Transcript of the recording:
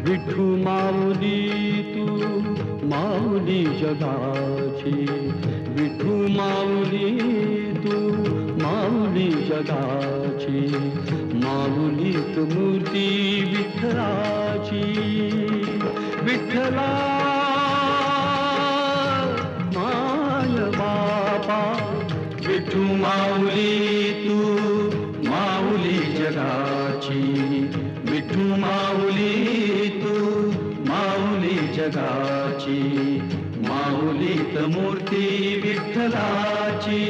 विठू माऊली तू माऊली जगाची, विठू माऊली तू माऊली जगाची, माऊलीत मूर्ती विठ्ठलाची. विठ्ठला माय बापा, विठू माऊली तू माऊली जगाची, विठू माऊली तू माऊली जगाची, माऊलीत मूर्ती विठ्ठलाची.